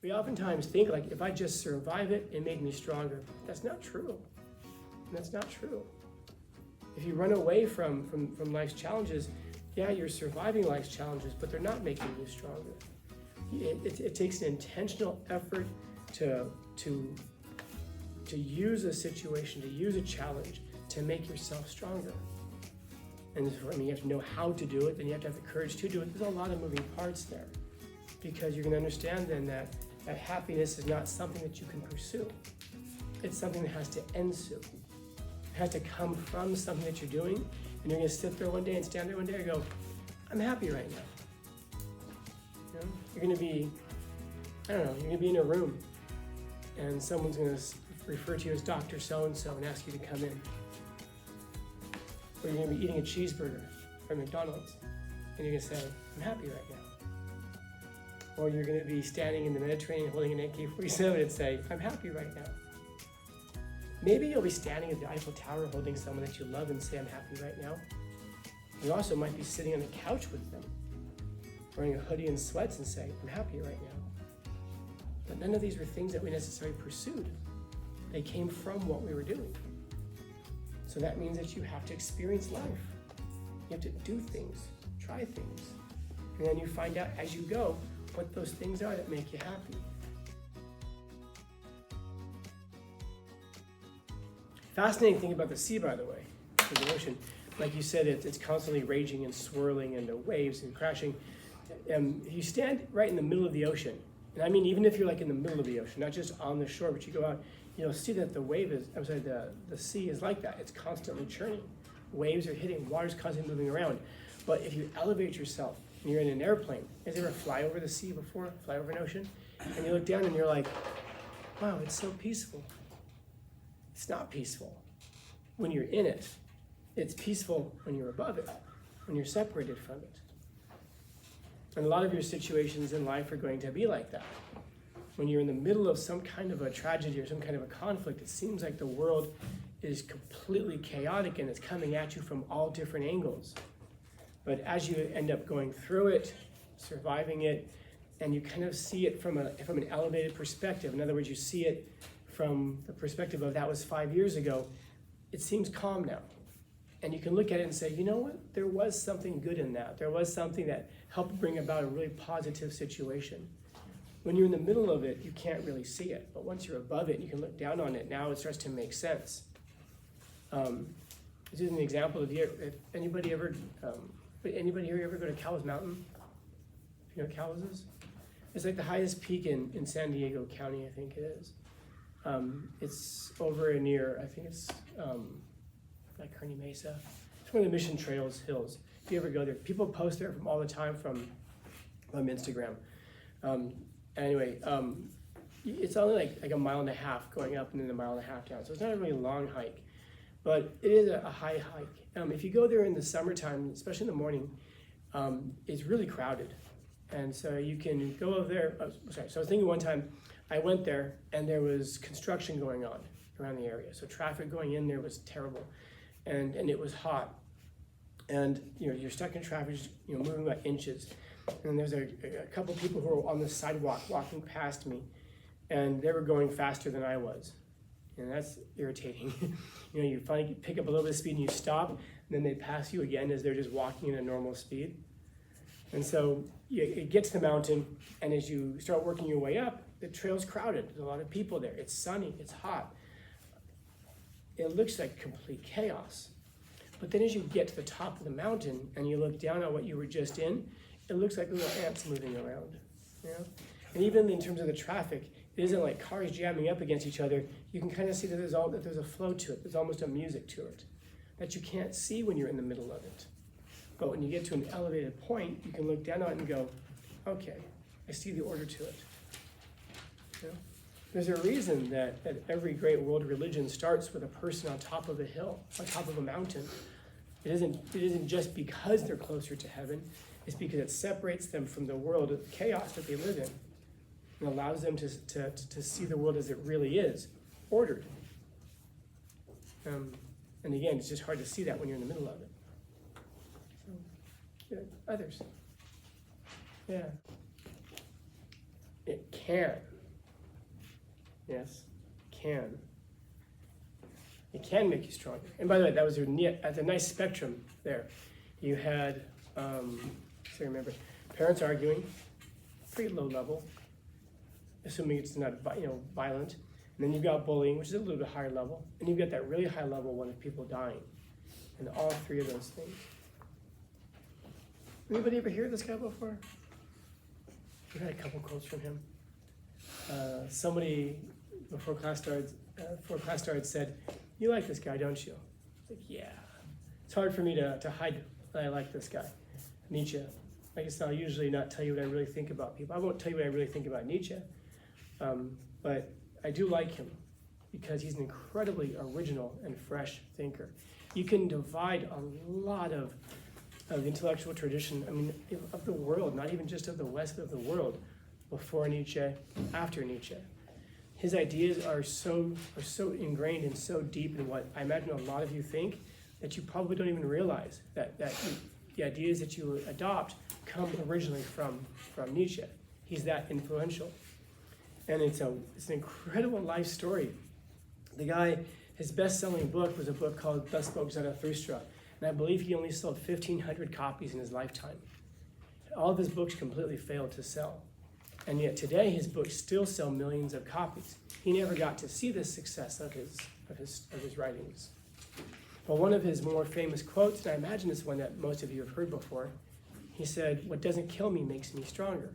We oftentimes think like, if I just survive it, it made me stronger. That's not true. That's not true. If you run away from life's challenges, yeah, you're surviving life's challenges, but they're not making you stronger. It takes an intentional effort to use a situation, to use a challenge, to make yourself stronger. And I mean, you have to know how to do it, then you have to have the courage to do it. There's a lot of moving parts there, because you're going to understand then that happiness is not something that you can pursue. It's something that has to ensue. It has to come from something that you're doing, and you're going to sit there one day and stand there one day and go, I'm happy right now. You know? You're going to be, I don't know, you're going to be in a room, and someone's going to refer to you as Dr. So-and-so and ask you to come in. Or you're going to be eating a cheeseburger from McDonald's, and you're going to say, I'm happy right now. Or you're going to be standing in the Mediterranean holding an AK-47 and say, I'm happy right now. Maybe you'll be standing at the Eiffel Tower holding someone that you love and say, I'm happy right now. You also might be sitting on a couch with them, wearing a hoodie and sweats and say, I'm happy right now. But none of these were things that we necessarily pursued. They came from what we were doing. So that means that you have to experience life. You have to do things, try things. And then you find out as you go what those things are that make you happy. Fascinating thing about the sea, by the way, is the ocean. Like you said, it's constantly raging and swirling and the waves and crashing. You stand right in the middle of the ocean. And I mean, even if you're like in the middle of the ocean, not just on the shore, but you go out, you'll see that the sea is like that. It's constantly churning. Waves are hitting, water's constantly moving around. But if you elevate yourself, and you're in an airplane, has you ever fly over the sea before, fly over an ocean? And you look down and you're like, wow, it's so peaceful. It's not peaceful when you're in it. It's peaceful when you're above it, when you're separated from it. And a lot of your situations in life are going to be like that. When you're in the middle of some kind of a tragedy or some kind of a conflict, it seems like the world is completely chaotic and it's coming at you from all different angles. But as you end up going through it, surviving it, and you kind of see it from an elevated perspective. In other words, you see it from the perspective of that was 5 years ago, it seems calm now. And you can look at it and say, you know what? There was something good in that. There was something that helped bring about a really positive situation. When you're in the middle of it, you can't really see it. But once you're above it, you can look down on it. Now it starts to make sense. This is an example of if anybody here ever go to Cowles Mountain? You know what Cowles is? It's like the highest peak in San Diego County, I think it is. It's over near, I think it's like Kearney Mesa. It's one of the Mission Trails hills. If you ever go there, people post there from all the time from Instagram. Anyway, it's only like a mile and a half going up and then a mile and a half down. So it's not a really long hike, but it is a high hike. If you go there in the summertime, especially in the morning, it's really crowded. And so you can go over there. So I was thinking one time, I went there and there was construction going on around the area. So traffic going in there was terrible, and it was hot. And you're stuck in traffic, moving by inches. And there's a couple people who were on the sidewalk walking past me, and they were going faster than I was. And that's irritating. You finally pick up a little bit of speed and you stop, and then they pass you again as they're just walking at a normal speed. And so you get to the mountain, and as you start working your way up, the trail's crowded. There's a lot of people there. It's sunny, it's hot. It looks like complete chaos. But then as you get to the top of the mountain and you look down on what you were just in, it looks like little ants moving around. And even in terms of the traffic, it isn't like cars jamming up against each other. You can kind of see that there's a flow to it. There's almost a music to it that you can't see when you're in the middle of it. But when you get to an elevated point, you can look down on it and go, okay, I see the order to it. There's a reason that every great world religion starts with a person on top of a hill, on top of a mountain. It isn't just because they're closer to heaven. It's because it separates them from the world of chaos that they live in and allows them to see the world as it really is, ordered. And again, it's just hard to see that when you're in the middle of it. So, others. Yeah. It can. Yes, can. It can make you stronger. And by the way, that was a nice spectrum there. You had, so remember, parents arguing, pretty low level, assuming it's not violent. And then you've got bullying, which is a little bit higher level. And you've got that really high level one of people dying. And all three of those things. Anybody ever hear this guy before? We've had a couple quotes from him. Somebody before class started said, "You like this guy, don't you?" It's like, yeah. It's hard for me to hide that I like this guy. Nietzsche. I guess I'll usually not tell you what I really think about people. I won't tell you what I really think about Nietzsche. But I do like him because he's an incredibly original and fresh thinker. You can divide a lot of intellectual tradition, of the world, not even just of the West, but of the world, before Nietzsche, after Nietzsche. His ideas are so ingrained and so deep in what I imagine a lot of you think that you probably don't even realize that the ideas that you adopt come originally from Nietzsche. He's that influential. And it's an incredible life story. The guy, his best-selling book was a book called Thus Spoke Zarathustra, and I believe he only sold 1,500 copies in his lifetime. All of his books completely failed to sell. And yet today his books still sell millions of copies. He never got to see the success of his writings. But one of his more famous quotes, and I imagine it's one that most of you have heard before, he said, "What doesn't kill me makes me stronger."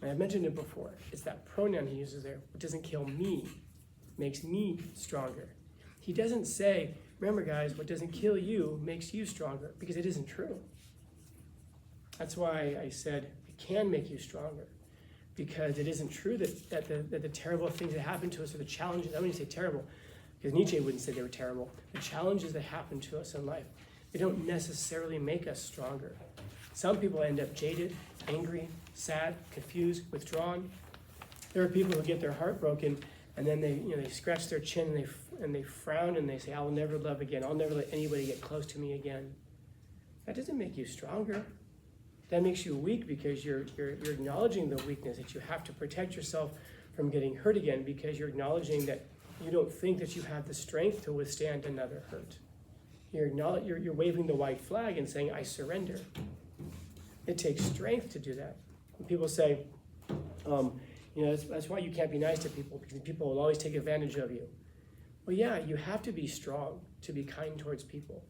And I've mentioned it before. It's that pronoun he uses there. What doesn't kill me makes me stronger. He doesn't say, remember guys, what doesn't kill you makes you stronger, because it isn't true. That's why I said it can make you stronger, because it isn't true that the terrible things that happen to us or the challenges, I wouldn't say terrible, because Nietzsche wouldn't say they were terrible. The challenges that happen to us in life, they don't necessarily make us stronger. Some people end up jaded, angry, sad, confused, withdrawn. There are people who get their heart broken and then they scratch their chin and they frown and they say, "I'll never love again. I'll never let anybody get close to me again." That doesn't make you stronger. That makes you weak, because you're acknowledging the weakness, that you have to protect yourself from getting hurt again, because you're acknowledging that you don't think that you have the strength to withstand another hurt. You're waving the white flag and saying, "I surrender." It takes strength to do that. When people say, that's why you can't be nice to people, because people will always take advantage of you. Well, yeah, you have to be strong to be kind towards people,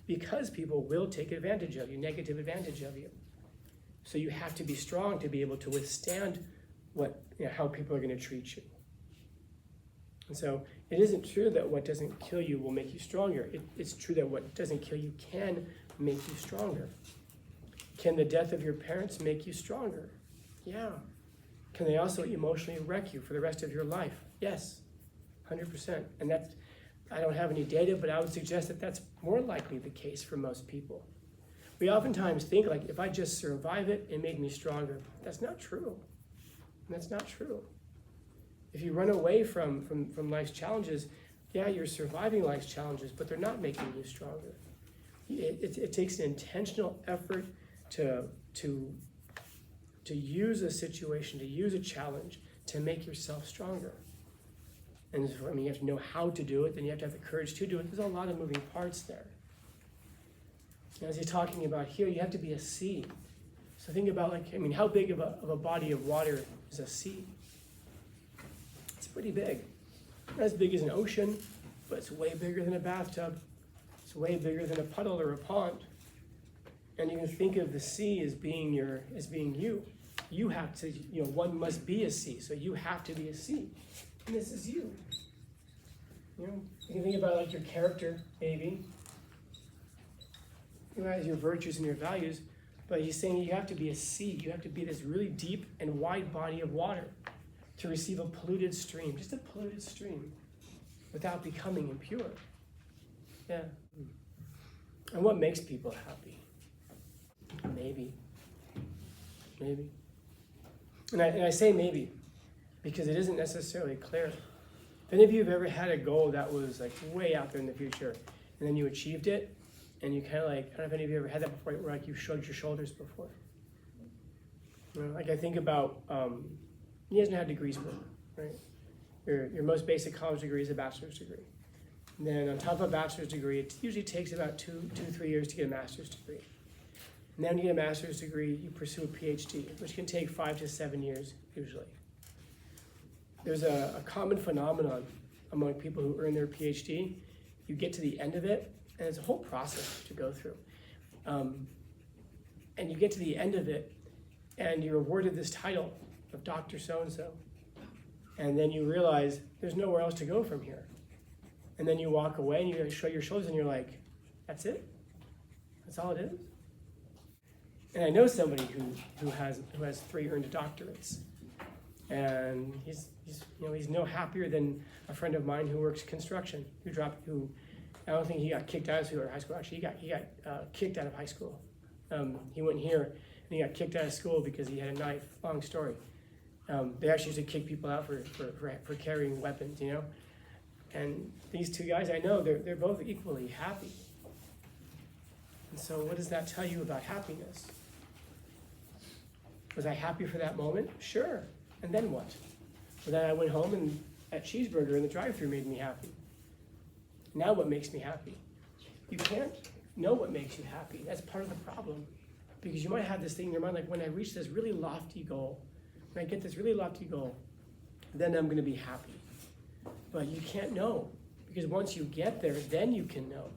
because people will take advantage of you, negative advantage of you. So you have to be strong to be able to withstand how people are going to treat you. And so it isn't true that what doesn't kill you will make you stronger. It's true that what doesn't kill you can make you stronger. Can the death of your parents make you stronger? Yeah. Can they also emotionally wreck you for the rest of your life? Yes, 100%. And I don't have any data, but I would suggest that that's more likely the case for most people. We oftentimes think, like, if I just survive it, it made me stronger. That's not true. That's not true. If you run away from life's challenges, yeah, you're surviving life's challenges, but they're not making you stronger. It takes an intentional effort to use a situation, to use a challenge, to make yourself stronger. And you have to know how to do it, then you have to have the courage to do it. There's a lot of moving parts there. And as he's talking about here, you have to be a sea. So think about, how big of a body of water is a sea? It's pretty big. Not as big as an ocean, but it's way bigger than a bathtub. It's way bigger than a puddle or a pond. And you can think of the sea as being you. You have to, one must be a sea, so you have to be a sea. And this is you. You can think about your character, maybe. As your virtues and your values, but he's saying you have to be a sea. You have to be this really deep and wide body of water to receive a polluted stream, just a polluted stream, without becoming impure. Yeah. And what makes people happy? Maybe. And I say maybe because it isn't necessarily clear. If any of you have ever had a goal that was way out there in the future, and then you achieved it, and you kind of I don't know if any of you ever had that before, where you shrugged your shoulders before. I think about, you guys know how degrees work, right? Your most basic college degree is a bachelor's degree. And then on top of a bachelor's degree, it usually takes about 3 years to get a master's degree. And then when you get a master's degree, you pursue a PhD, which can take 5 to 7 years usually. There's a common phenomenon among people who earn their PhD. You get to the end of it, and it's a whole process to go through. And you get to the end of it, and you're awarded this title of Dr. So-and-so. And then you realize there's nowhere else to go from here. And then you walk away and you show your shoulders and you're like, that's it? That's all it is? And I know somebody who has 3 earned doctorates. And he's no happier than a friend of mine who works construction, who I don't think he got kicked out of high school. Actually, he got kicked out of high school. He went here and he got kicked out of school because he had a knife. Long story. They actually used to kick people out for carrying weapons, you know. And these 2 guys, I know they're both equally happy. And so, what does that tell you about happiness? Was I happy for that moment? Sure. And then what? Well, then I went home and that cheeseburger in the drive-thru made me happy. Now what makes me happy? You can't know what makes you happy. That's part of the problem. Because you might have this thing in your mind, like when I reach this really lofty goal, when I get this really lofty goal, then I'm going to be happy. But you can't know. Because once you get there, then you can know.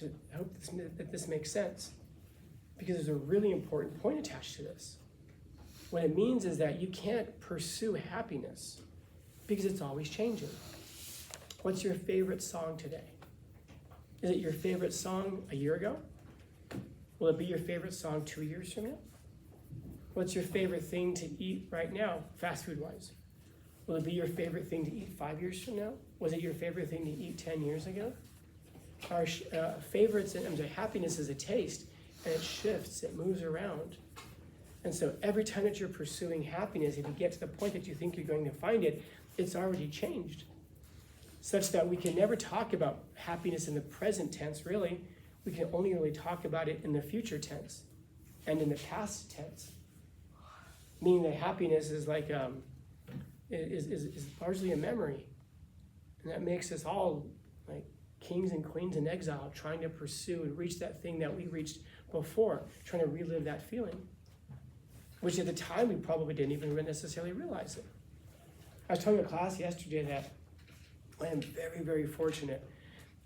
I hope that this makes sense. Because there's a really important point attached to this. What it means is that you can't pursue happiness because it's always changing. What's your favorite song today? Is it your favorite song a year ago? Will it be your favorite song 2 years from now? What's your favorite thing to eat right now, fast food wise? Will it be your favorite thing to eat 5 years from now? Was it your favorite thing to eat 10 years ago? Our favorites, happiness is a taste, and it shifts, it moves around. And so every time that you're pursuing happiness, if you get to the point that you think you're going to find it, it's already changed. Such that we can never talk about happiness in the present tense, really. We can only really talk about it in the future tense and in the past tense. Meaning that happiness is like is largely a memory. And that makes us all like kings and queens in exile, trying to pursue and reach that thing that we reached before, trying to relive that feeling. Which at the time we probably didn't even necessarily realize it. I was telling a class yesterday that I am very, very fortunate.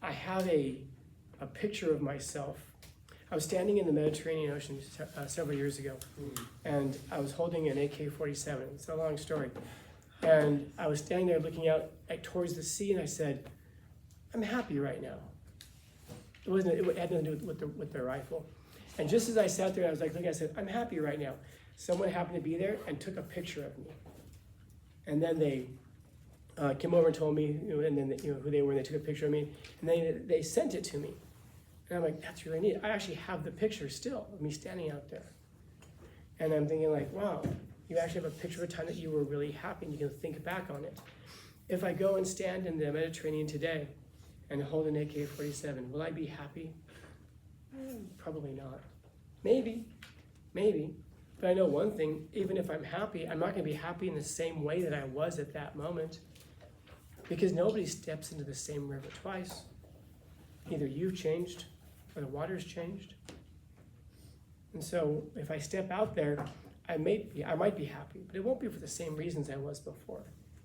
I have a picture of myself. I was standing in the Mediterranean Ocean several years ago, and I was holding an AK-47. It's a long story. And I was standing there looking out towards the sea, and I said, I'm happy right now. It had nothing to do with the rifle. And just as I sat there, I was like, look, I said, I'm happy right now. Someone happened to be there and took a picture of me. And then they came over and told me, and then who they were, and they took a picture of me, and they sent it to me. And I'm like, that's really neat. I actually have the picture still of me standing out there. And I'm thinking like, wow, you actually have a picture of a time that you were really happy, and you can think back on it. If I go and stand in the Mediterranean today and hold an AK-47, will I be happy? Probably not. Maybe. But I know one thing, even if I'm happy, I'm not going to be happy in the same way that I was at that moment. Because nobody steps into the same river twice. Either you've changed or the water's changed. And so if I step out there, I might be happy, but it won't be for the same reasons I was before.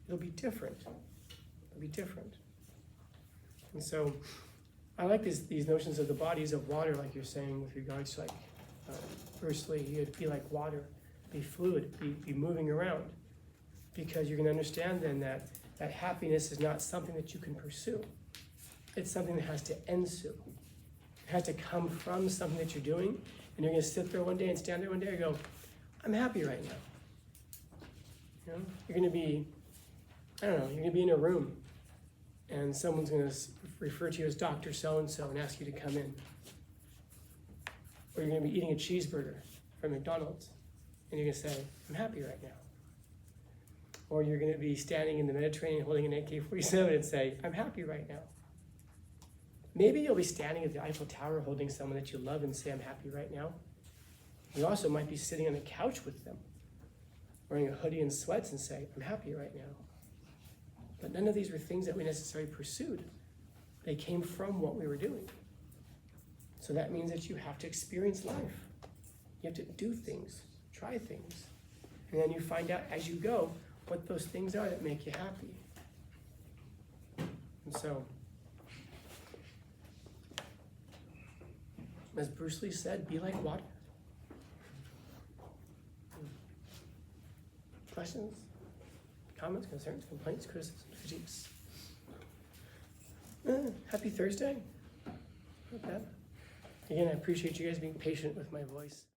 It'll be different. And so I like these notions of the bodies of water, like you're saying, with regards to firstly, you'd be like water, be fluid, be moving around. Because you're going to understand then that happiness is not something that you can pursue. It's something that has to ensue. It has to come from something that you're doing, and you're going to sit there one day and stand there one day and go, I'm happy right now. You're going to be, you're going to be in a room, and someone's going to refer to you as Dr. So-and-so and ask you to come in. Or you're going to be eating a cheeseburger from McDonald's, and you're going to say, I'm happy right now. Or you're going to be standing in the Mediterranean holding an AK-47 and say, I'm happy right now. Maybe you'll be standing at the Eiffel Tower holding someone that you love and say, I'm happy right now. You also might be sitting on the couch with them, wearing a hoodie and sweats and say, I'm happy right now. But none of these were things that we necessarily pursued. They came from what we were doing. So that means that you have to experience life. You have to do things, try things. And then you find out as you go what those things are that make you happy. And so, as Bruce Lee said, be like water. Questions, comments, concerns, complaints, criticisms, critiques? Happy Thursday. Not bad. Again, I appreciate you guys being patient with my voice.